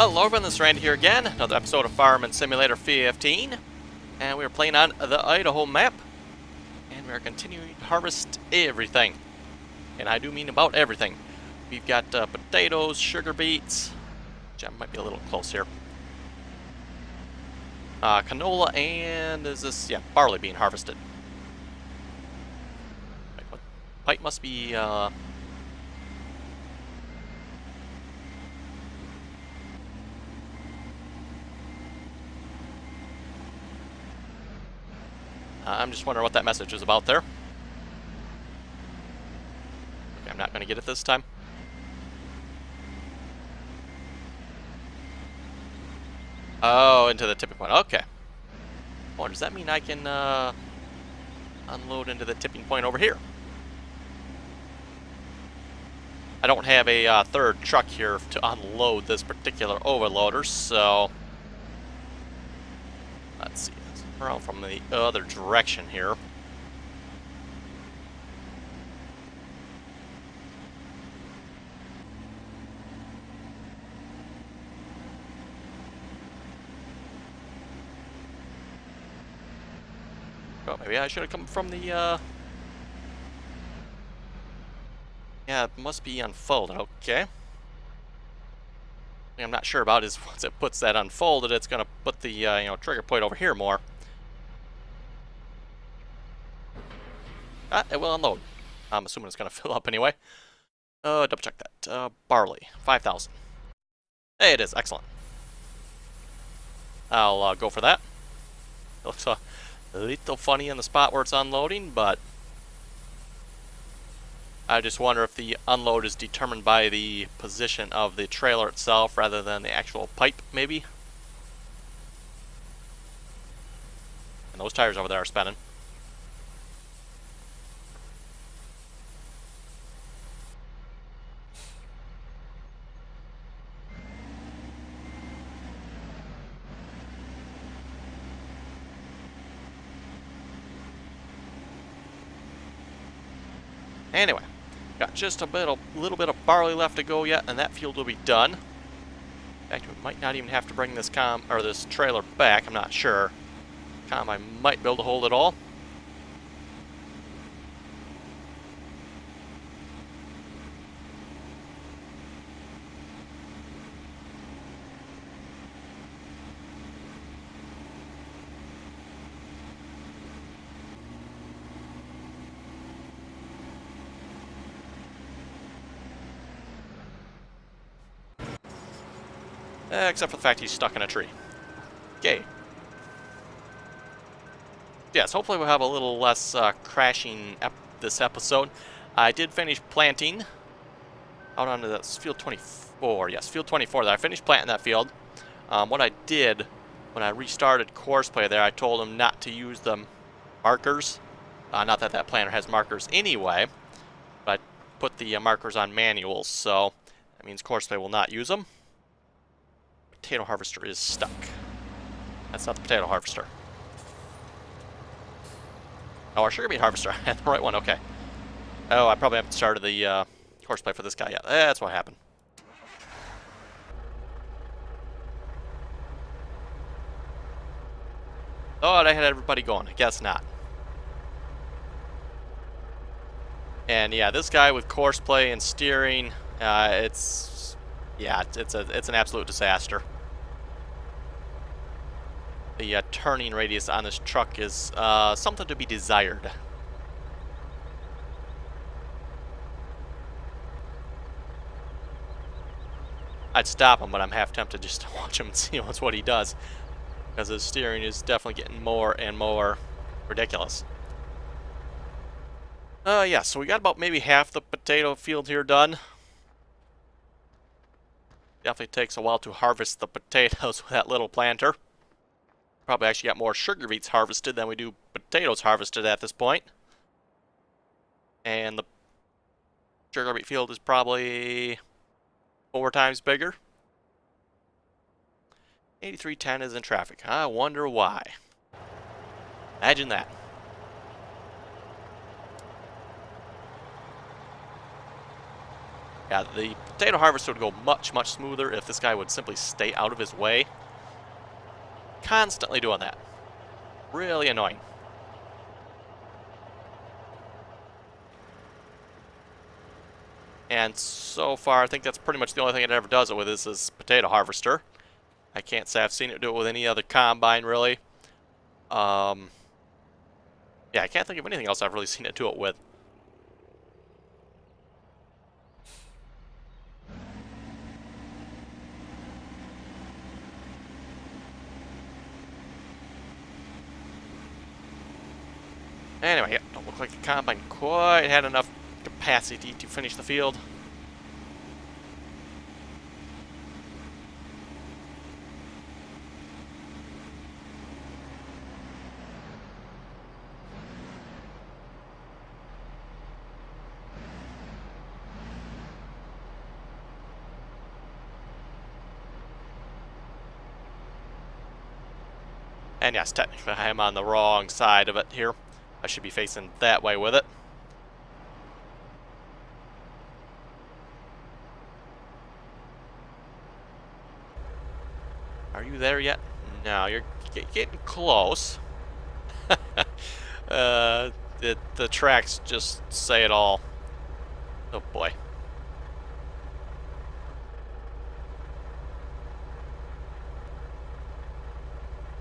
Hello everyone, this is Randy here again, another episode of Farming Simulator 15, and we are playing on the Idaho map, and we are continuing to harvest everything, and I do mean about everything. We've got potatoes, sugar beets, which I might be a little close here, canola, and is this, yeah, barley being harvested. Wait, what? Pipe must be, I'm just wondering what that message is about there. Okay, I'm not going to get it this time. Oh, into the tipping point. Okay. Oh, does that mean I can unload into the tipping point over here? I don't have a third truck here to unload this particular overloader, so let's see. Let's come around from the other direction here. Oh, maybe I should have come from the, yeah, it must be unfolded, okay. What I'm not sure about is once it puts that unfolded, it's going to put the, trigger point over here more. It will unload. I'm assuming it's going to fill up anyway. Double check that. Barley, 5,000. Hey, it is. Excellent. I'll go for that. It looks a little funny in the spot where it's unloading, but I just wonder if the unload is determined by the position of the trailer itself rather than the actual pipe, maybe. And those tires over there are spinning. Anyway, got just a little bit of barley left to go yet, and that field will be done. In fact, we might not even have to bring this this trailer back. I'm not sure. I might be able to hold it all. Except for the fact he's stuck in a tree. Okay. Yes, hopefully we'll have a little less crashing this episode. I did finish planting out onto this field 24. Yes, field 24 there. I finished planting that field. What I did when I restarted Courseplay there, I told him not to use the markers. Not that that planter has markers anyway, but I put the markers on manuals, so that means Courseplay will not use them. Potato harvester is stuck. That's not the potato harvester. Oh, our sugar beet harvester. I had the right one, okay. Oh, I probably haven't started the horseplay for this guy yet. That's what happened. Thought I had everybody going. I guess not. And yeah, this guy with courseplay and steering, it's an absolute disaster. The turning radius on this truck is something to be desired. I'd stop him, but I'm half tempted just to watch him and see what he does, because his steering is definitely getting more and more ridiculous. Yeah, so we got about maybe half the potato field here done. Definitely takes a while to harvest the potatoes with that little planter. Probably actually got more sugar beets harvested than we do potatoes harvested at this point. And the sugar beet field is probably 4 times bigger. 8310 is in traffic. I wonder why. Imagine that. Yeah, the potato harvester would go much, much smoother if this guy would simply stay out of his way. Constantly doing that. Really annoying. And so far, I think that's pretty much the only thing it ever does it with is this potato harvester. I can't say I've seen it do it with any other combine, really. Yeah, I can't think of anything else I've really seen it do it with. Anyway, yeah, don't look like the combine quite had enough capacity to finish the field. And yes, technically I am on the wrong side of it here. I should be facing that way with it. Are you there yet? No, you're getting close. The tracks just say it all. Oh boy.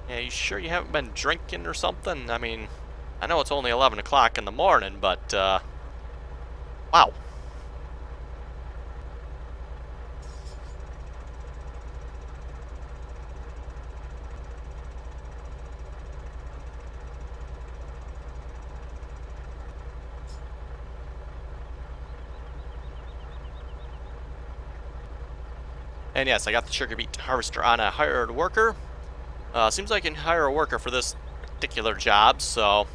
Yeah, you sure you haven't been drinking or something? I mean, I know it's only 11 o'clock in the morning, but, wow. And yes, I got the sugar beet harvester on a hired worker. Seems like I can hire a worker for this particular job, so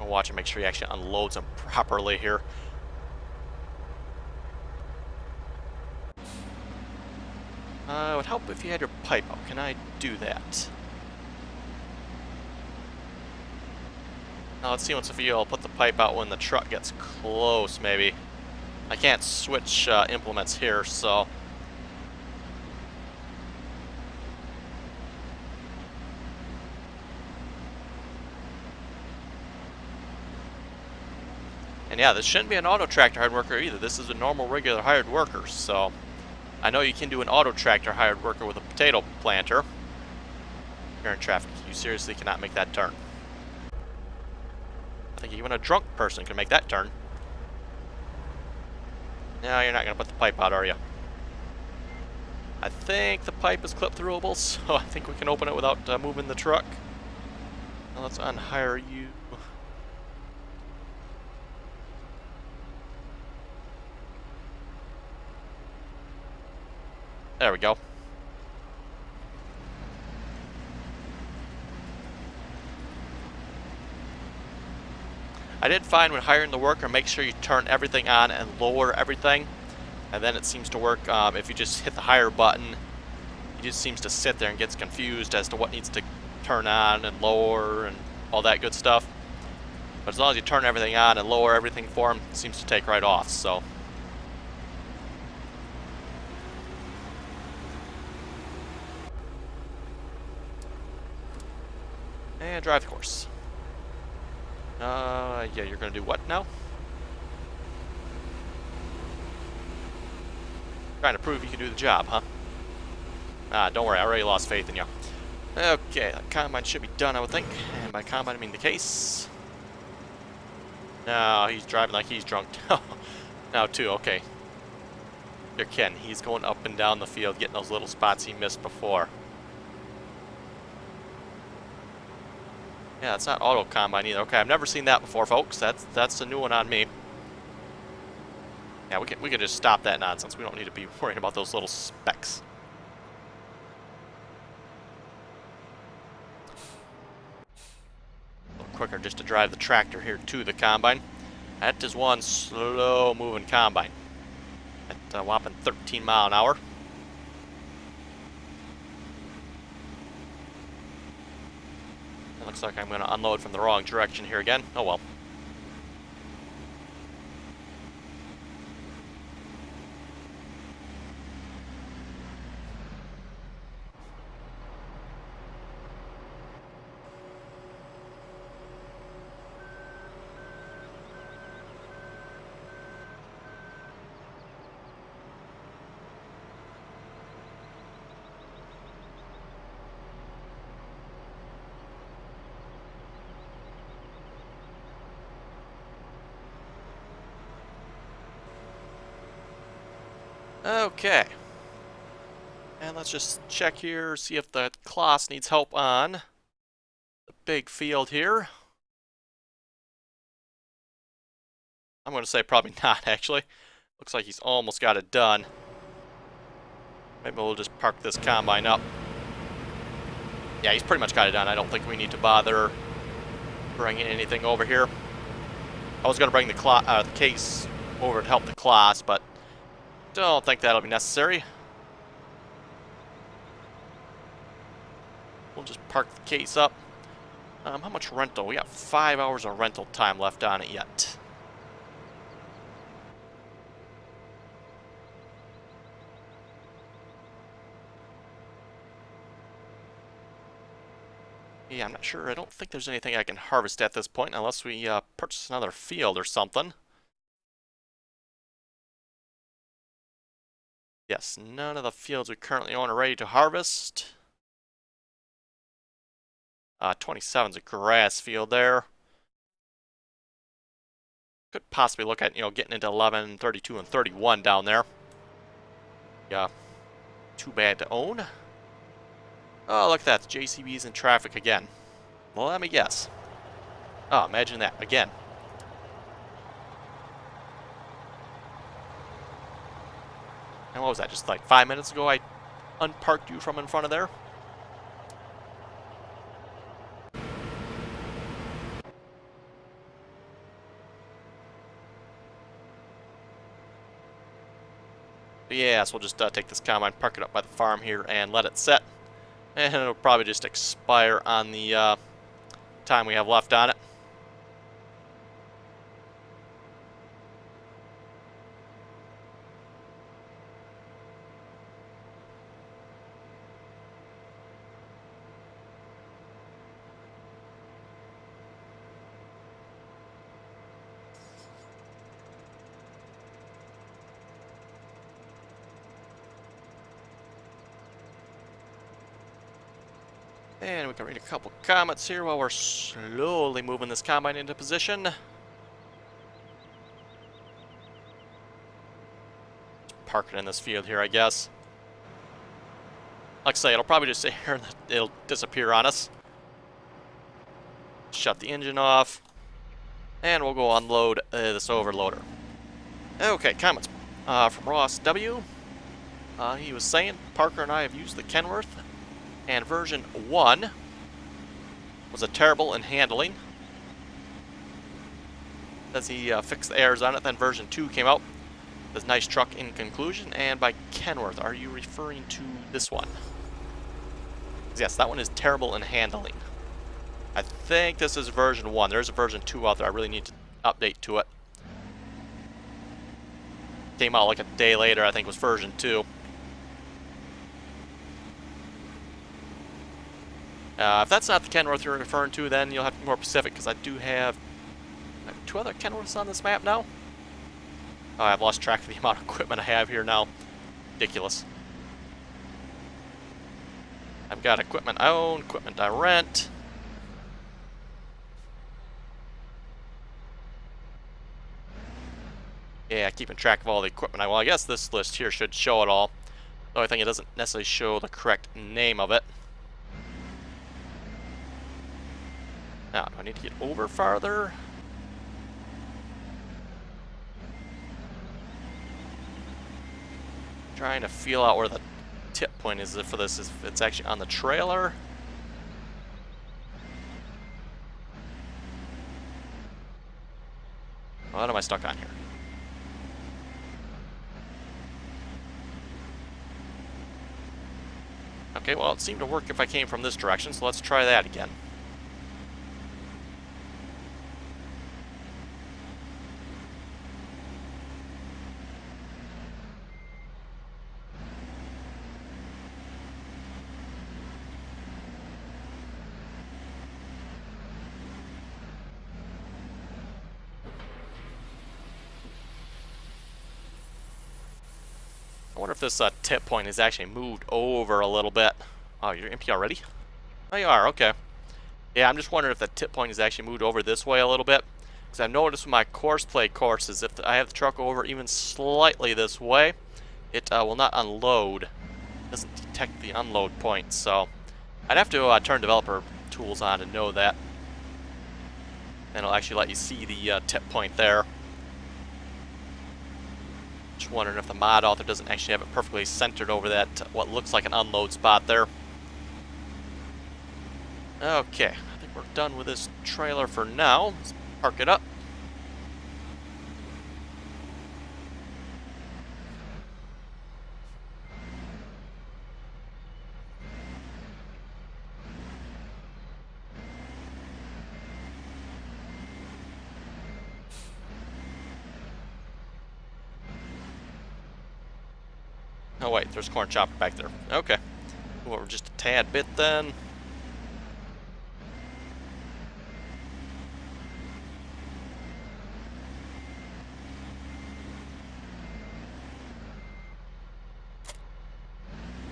I'll watch and make sure he actually unloads them properly here. It would help if you had your pipe out. Can I do that? Now let's see once if you'll put the pipe out when the truck gets close, maybe. I can't switch implements here, so... And yeah, this shouldn't be an auto tractor hired worker either. This is a normal, regular hired worker, so... I know you can do an auto tractor hired worker with a potato planter. You're in traffic. You seriously cannot make that turn. I think even a drunk person can make that turn. No, you're not going to put the pipe out, are you? I think the pipe is clip throughable, so I think we can open it without moving the truck. Now let's unhire you. There we go. I did find when hiring the worker, make sure you turn everything on and lower everything. And then it seems to work. If you just hit the higher button, he just seems to sit there and gets confused as to what needs to turn on and lower and all that good stuff. But as long as you turn everything on and lower everything for him, it seems to take right off, so... And drive the course. Yeah, you're gonna do what now? Trying to prove you can do the job, huh? Don't worry, I already lost faith in you. Okay, that combine should be done, I would think. And by combine, I mean the case. No, he's driving like he's drunk. Now, too, okay. You're kidding. He's going up and down the field, getting those little spots he missed before. Yeah, it's not auto combine either. Okay, I've never seen that before, folks. That's a new one on me. Yeah, we can just stop that nonsense. We don't need to be worrying about those little specks. A little quicker just to drive the tractor here to the combine. That is one slow-moving combine. At a whopping 13 mile an hour. Looks like I'm going to unload from the wrong direction here again. Oh well. Okay. And let's just check here, see if the class needs help on the big field here. I'm going to say probably not, actually. Looks like he's almost got it done. Maybe we'll just park this combine up. Yeah, he's pretty much got it done. I don't think we need to bother bringing anything over here. I was going to bring the case over to help the class, but don't think that'll be necessary. We'll just park the case up. How much rental? We got 5 hours of rental time left on it yet. Yeah, I'm not sure. I don't think there's anything I can harvest at this point unless we purchase another field or something. Yes, none of the fields we currently own are ready to harvest. 27's a grass field there. Could possibly look at, getting into 11, 32, and 31 down there. Yeah, too bad to own. Oh, look at that. JCB's in traffic again. Well, let me guess. Oh, imagine that. Again. And what was that? Just like 5 minutes ago I unparked you from in front of there? Yeah, so we'll just take this combine, park it up by the farm here, and let it set. And it'll probably just expire on the time we have left on it. And we can read a couple comments here while we're slowly moving this combine into position. Park it in this field here, I guess. Like I say, it'll probably just sit here and it'll disappear on us. Shut the engine off. And we'll go unload this overloader. Okay, comments from Ross W. He was saying, Parker and I have used the Kenworth, and version 1 was terrible in handling. Says he fixed the errors on it, then version 2 came out. Says nice truck in conclusion, and by Kenworth, are you referring to this one? Yes, that one is terrible in handling. I think this is version 1. There's a version 2 out there. I really need to update to it. Came out like a day later, I think it was version 2. If that's not the Kenworth you're referring to, then you'll have to be more specific, because I do have 2 other Kenworths on this map now. Oh, I've lost track of the amount of equipment I have here now. Ridiculous. I've got equipment I own, equipment I rent. Yeah, keeping track of all the equipment well, I guess this list here should show it all. The only thing, it doesn't necessarily show the correct name of it. Now, do I need to get over farther? Trying to feel out where the tip point is for this, if it's actually on the trailer. What am I stuck on here? Okay, well, it seemed to work if I came from this direction, so let's try that again. I wonder if this tip point has actually moved over a little bit. Oh, you're empty already? Oh, you are, okay. Yeah, I'm just wondering if the tip point has actually moved over this way a little bit. Because I've noticed with my course play courses, if I have the truck over even slightly this way, it will not unload. It doesn't detect the unload point, so I'd have to turn developer tools on to know that. And it'll actually let you see the tip point there. Just wondering if the mod author doesn't actually have it perfectly centered over that, what looks like an unload spot there. Okay, I think we're done with this trailer for now. Let's park it up. Oh wait, there's a corn chopper back there. Okay. Go over just a tad bit then.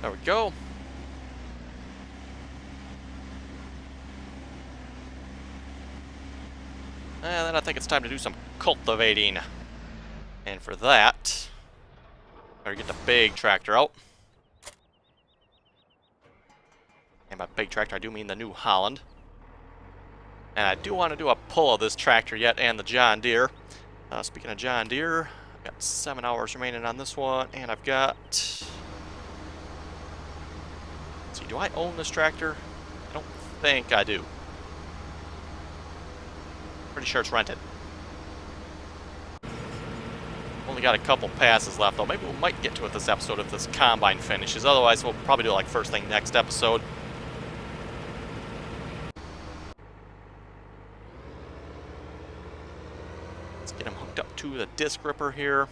There we go. And then I think it's time to do some cultivating. And for that, better get the big tractor out. And by big tractor, I do mean the New Holland. And I do want to do a pull of this tractor yet, and the John Deere. Speaking of John Deere, I've got 7 hours remaining on this one, and I've got... Let's see, do I own this tractor? I don't think I do. Pretty sure it's rented. Only got a couple passes left, though. Maybe we might get to it this episode if this combine finishes. Otherwise, we'll probably do it like first thing next episode. Let's get him hooked up to the disc ripper here.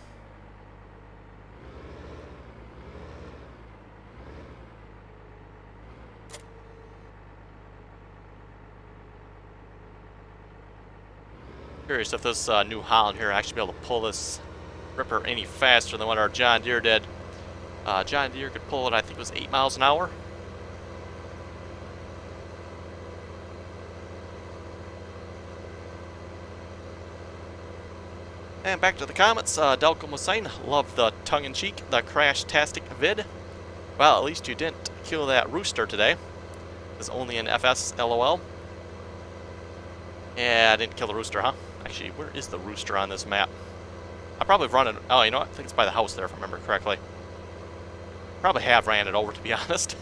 Curious if this New Holland here actually be able to pull this ripper any faster than what our John Deere did. John Deere could pull it, I think it was 8 miles an hour. And back to the comments, Delcom was saying, love the tongue-in-cheek, the crash-tastic vid. Well, at least you didn't kill that rooster today. It's only an FS LOL. Yeah, I didn't kill the rooster, huh? Actually, where is the rooster on this map? I probably have run it. Oh, you know what? I think it's by the house there, if I remember correctly. Probably have ran it over, to be honest.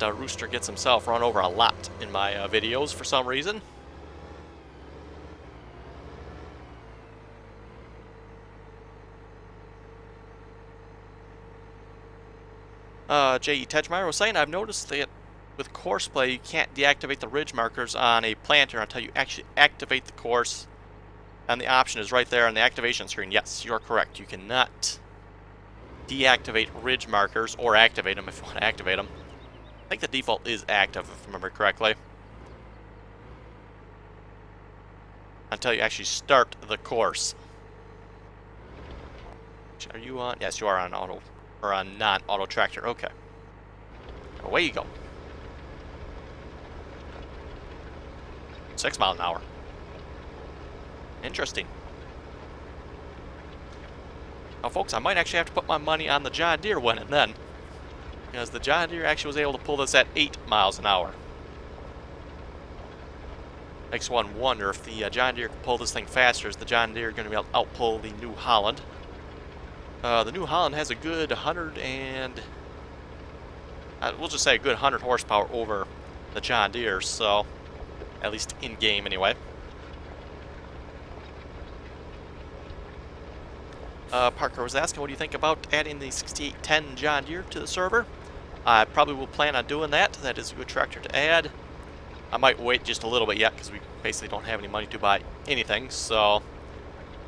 That rooster gets himself run over a lot in my videos for some reason. J.E. Tedgemeyer was saying, I've noticed that with course play, you can't deactivate the ridge markers on a planter until you actually activate the course. And the option is right there on the activation screen. Yes, you're correct. You cannot deactivate ridge markers, or activate them if you want to activate them. I think the default is active, if I remember correctly. Until you actually start the course. Are you on? Yes, you are on auto, or on non-auto tractor. Okay. Away you go. 6 miles an hour. Interesting. Now, folks, I might actually have to put my money on the John Deere winning then. Because the John Deere actually was able to pull this at 8 miles an hour. Makes one wonder if the John Deere can pull this thing faster. Is the John Deere going to be able to outpull the New Holland? The New Holland has a good 100 and... we'll just say a good 100 horsepower over the John Deere, so... At least in-game, anyway. Parker was asking, what do you think about adding the 6810 John Deere to the server? I probably will plan on doing that. That is a good tractor to add. I might wait just a little bit yet, because we basically don't have any money to buy anything, so...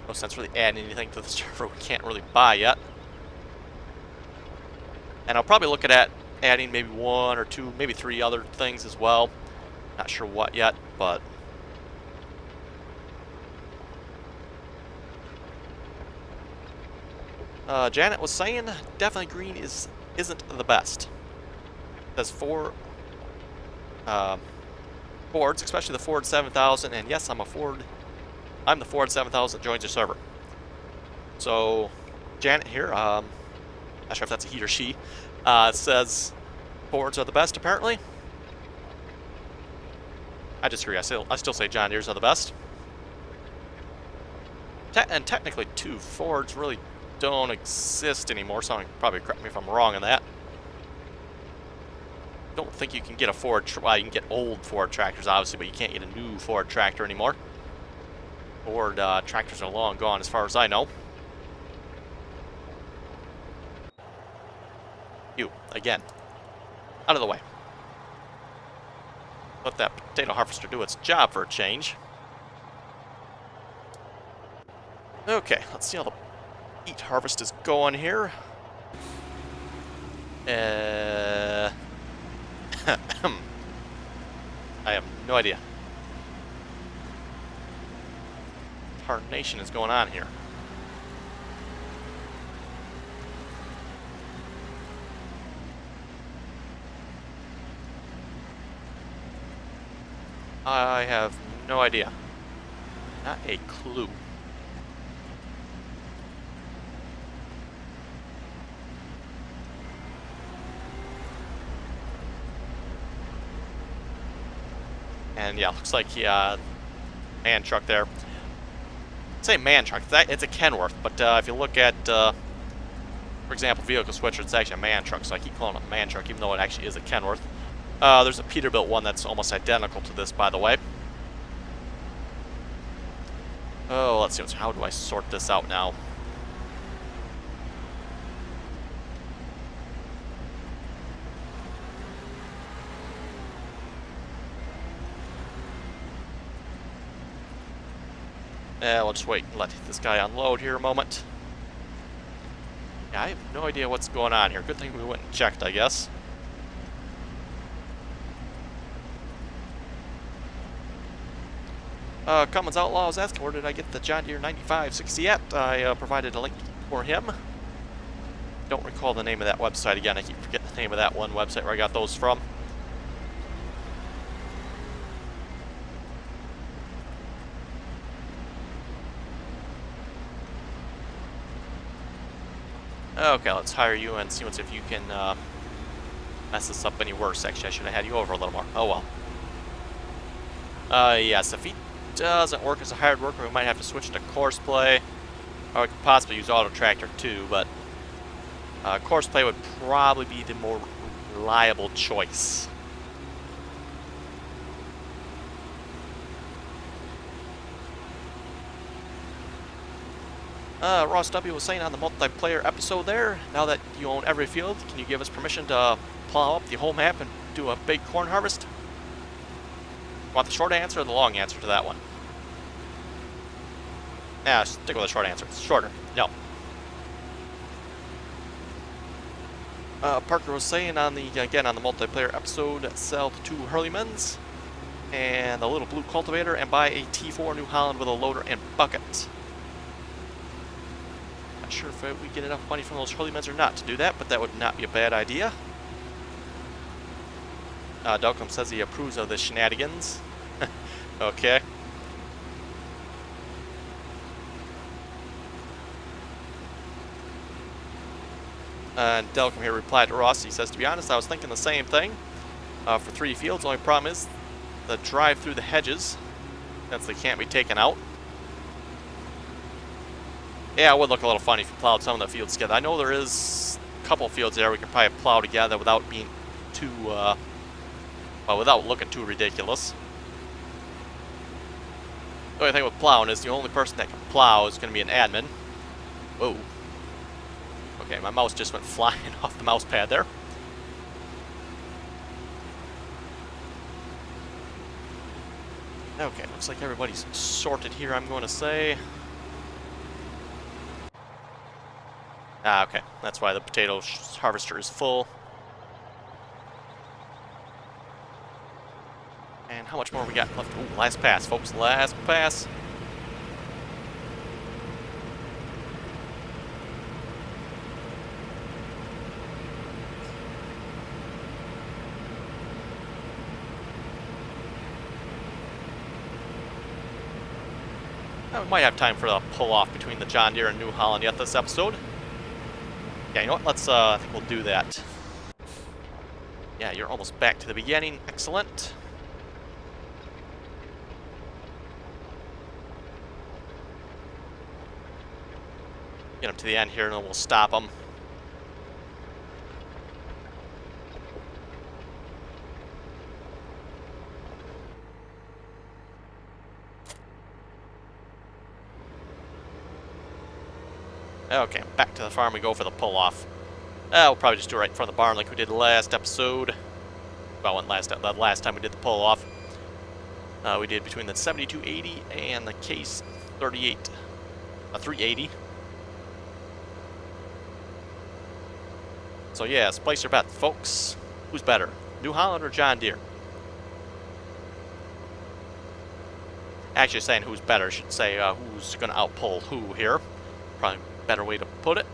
No sense really adding anything to the server we can't really buy yet. And I'll probably look at adding maybe 1 or 2, maybe 3 other things as well. Not sure what yet, but... Janet was saying, definitely green isn't the best. There's 4 Fords, especially the Ford 7000, and yes, I'm a Ford I'm the Ford 7000 that joins your server. So, Janet here, not sure if that's a he or she, says Fords are the best, apparently. I disagree. I still say John Deere's are the best. And technically, too, Fords really don't exist anymore. Someone can probably correct me if I'm wrong on that. Don't think you can get a Ford. Well, you can get old Ford tractors, obviously, but you can't get a new Ford tractor anymore. Ford tractors are long gone, as far as I know. You again, out of the way. Let that potato harvester do its job for a change. Okay, let's see how the wheat harvest is going here. I have no idea. What tarnation is going on here? I have no idea. Not a clue. And yeah, looks like man truck there. Say man truck, it's a Kenworth, but if you look at, for example, vehicle switcher, it's actually a man truck, so I keep calling it a man truck, even though it actually is a Kenworth. There's a Peterbilt one that's almost identical to this, by the way. Oh, let's see, how do I sort this out now? We'll just wait and let this guy unload here a moment. Yeah, I have no idea what's going on here. Good thing we went and checked, I guess. Cummins Outlaw was asking, where did I get the John Deere 9560 at? I provided a link for him. Don't recall the name of that website again. I keep forgetting the name of that one website where I got those from. Okay, let's hire you and see if you can mess this up any worse. Actually, I should have had you over a little more. Oh well. Yes, if he doesn't work as a hired worker, we might have to switch to Courseplay. Or we could possibly use Auto Tractor too, but Courseplay would probably be the more reliable choice. Ross W. was saying on the multiplayer episode there, now that you own every field, can you give us permission to plow up the whole map and do a big corn harvest? Want the short answer or the long answer to that one? Yeah, stick with the short answer. It's shorter. No. Parker was saying on the multiplayer episode, sell the 2 Hurleymans and the little blue cultivator and buy a T4 New Holland with a loader and bucket. Not sure if we get enough money from those Hurleymans or not to do that, but that would not be a bad idea. Delcom says he approves of the shenanigans. Okay. And Delcom here replied to Ross. He says, to be honest, I was thinking the same thing for 3 fields. The only problem is the drive through the hedges, since they can't be taken out. Yeah, it would look a little funny if you plowed some of the fields together. I know there is a couple fields there we could probably plow together without being too, well, without looking too ridiculous. The only thing with plowing is the only person that can plow is going to be an admin. Whoa. Okay, my mouse just went flying off the mouse pad there. Okay, looks like everybody's sorted here, I'm going to say. Ah, okay. That's why the potato harvester is full. And how much more we got left? Ooh, last pass, folks. Last pass. We might have time for a pull-off between the John Deere and New Holland yet this episode. Yeah, you know what? Let's, I think we'll do that. Yeah, you're almost back to the beginning. Excellent. Get them to the end here, and then we'll stop them. Okay, back to the farm we go for the pull-off. We'll probably just do it right in front of the barn like we did last episode. Well, the last time we did the pull-off. We did between the 7280 and the case 380. So yeah, place your bet, folks. Who's better, New Holland or John Deere? Actually, saying who's better, I should say who's going to outpull who here. Probably a better way to put it.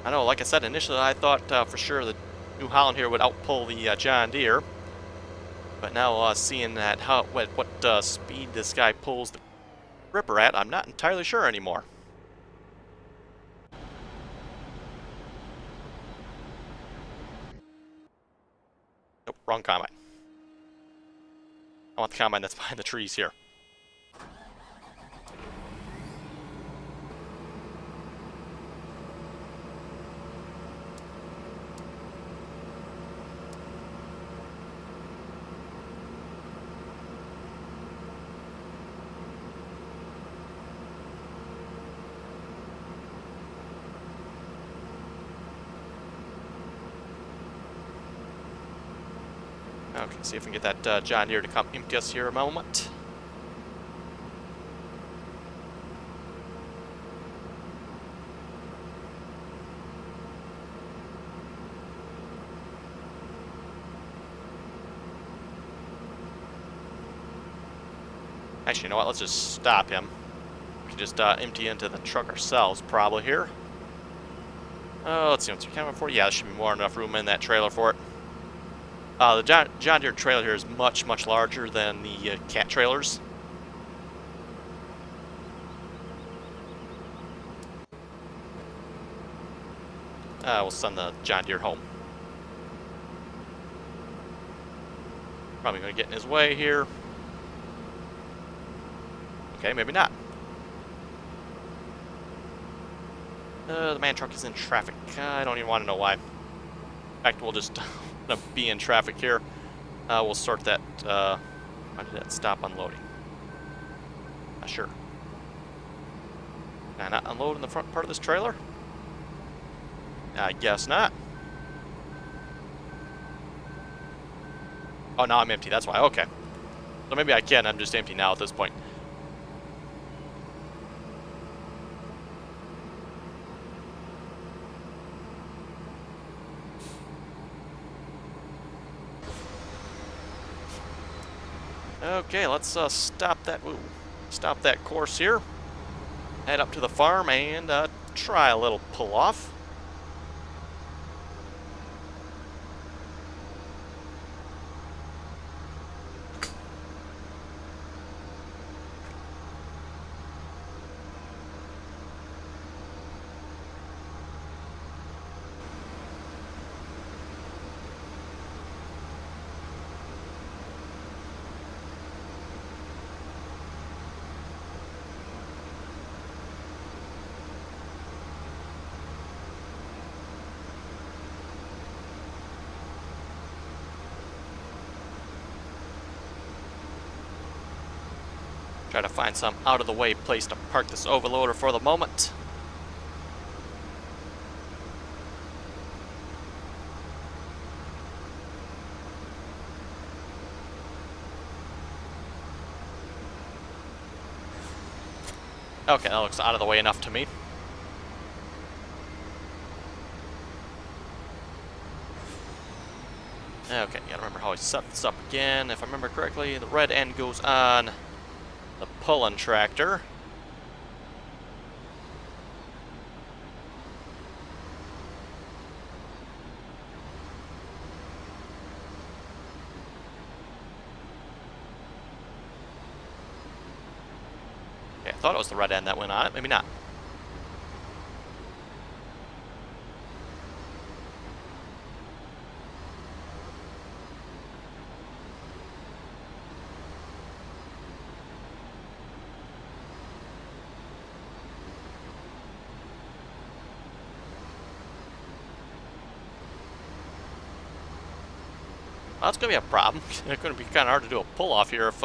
I know, like I said, initially I thought for sure that New Holland here would outpull the John Deere. But now seeing that what speed this guy pulls the ripper at, I'm not entirely sure anymore. Nope, wrong combine. I want the combine that's behind the trees here. Okay, see if we can get that John Deere to come empty us here a moment. Actually, you know what? Let's just stop him. We can just empty into the truck ourselves, probably here. Let's see what's coming for. Yeah, there should be more than enough room in that trailer for it. The John Deere trailer here is much, much larger than the cat trailers. We'll send the John Deere home. Probably going to get in his way here. Okay, maybe not. The man truck is in traffic. I don't even want to know why. In fact, we'll just be in traffic here. We'll sort that. Why did that stop unloading? Not sure. Can I not unload in the front part of this trailer? I guess not. Oh, now I'm empty. That's why. Okay. So maybe I can. I'm just empty now at this point. Okay, let's stop that course here. Head up to the farm and try a little pull-off. Try to find some out-of-the-way place to park this overloader for the moment. Okay, that looks out of the way enough to me. Okay, gotta remember how I set this up again. If I remember correctly, the red end goes on the pulling tractor. thought it was the red end that went on it. Maybe not. Well, that's going to be a problem. It's going to be kind of hard to do a pull-off here if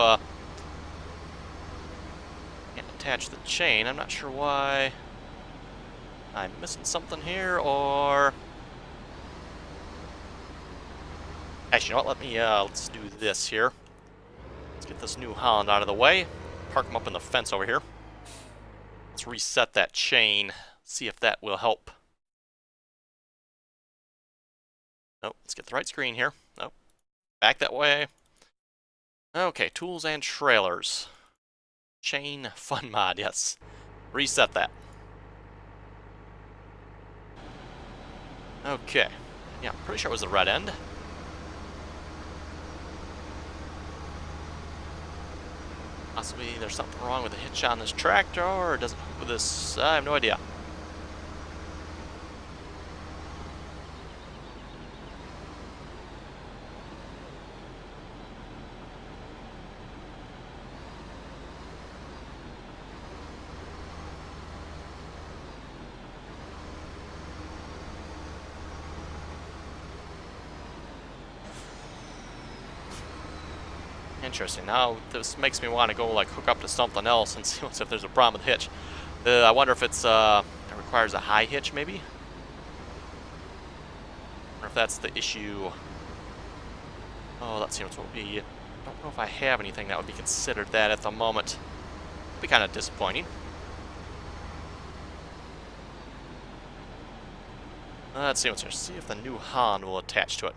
can't attach the chain. I'm not sure why I'm missing something here, or... Actually, you know what? Let me, let's do this here. Let's get this New Holland out of the way. Park them up in the fence over here. Let's reset that chain. See if that will help. Nope, let's get the right screen here. Nope. Back that way. Okay, tools and trailers. Chain fun mod, yes. Reset that. Okay. Yeah, I'm pretty sure it was the red end. Possibly there's something wrong with the hitch on this tractor, or does it hook with this? I have no idea. Interesting. Now this makes me want to go like hook up to something else and see if there's a problem with the hitch. I wonder if it's it requires a high hitch maybe. Or if that's the issue. Oh, let's see what would be. I don't know if I have anything that would be considered that at the moment. It'd be kind of disappointing. Let's see what's here. See if the New Holland will attach to it.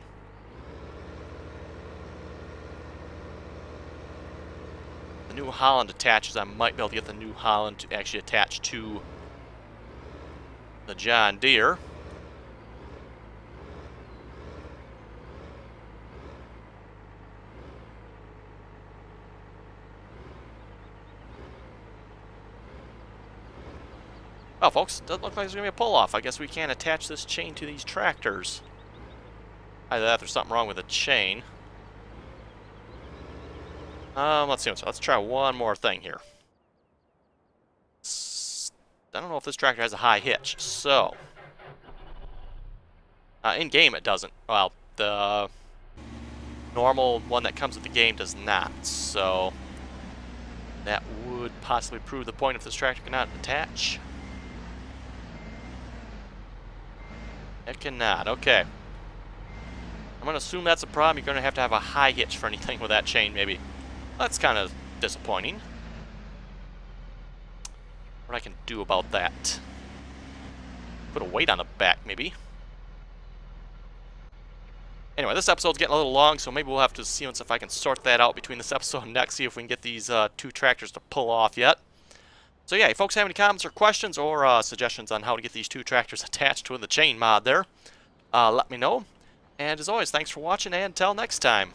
New Holland attaches, I might be able to get the New Holland to actually attach to the John Deere. Well, folks, doesn't look like there's going to be a pull-off. I guess we can't attach this chain to these tractors. Either that or there's something wrong with the chain. Let's see. Let's try one more thing here. I don't know if this tractor has a high hitch. So, in game it doesn't. Well, the normal one that comes with the game does not. So, that would possibly prove the point if this tractor cannot attach. It cannot. Okay. I'm going to assume that's a problem. You're going to have a high hitch for anything with that chain, maybe. That's kind of disappointing. What I can do about that? Put a weight on the back, maybe. Anyway, this episode's getting a little long, so maybe we'll have to see if I can sort that out between this episode and next, see if we can get these two tractors to pull off yet. So yeah, if folks have any comments or questions or suggestions on how to get these two tractors attached to the chain mod there, let me know. And as always, thanks for watching, and until next time.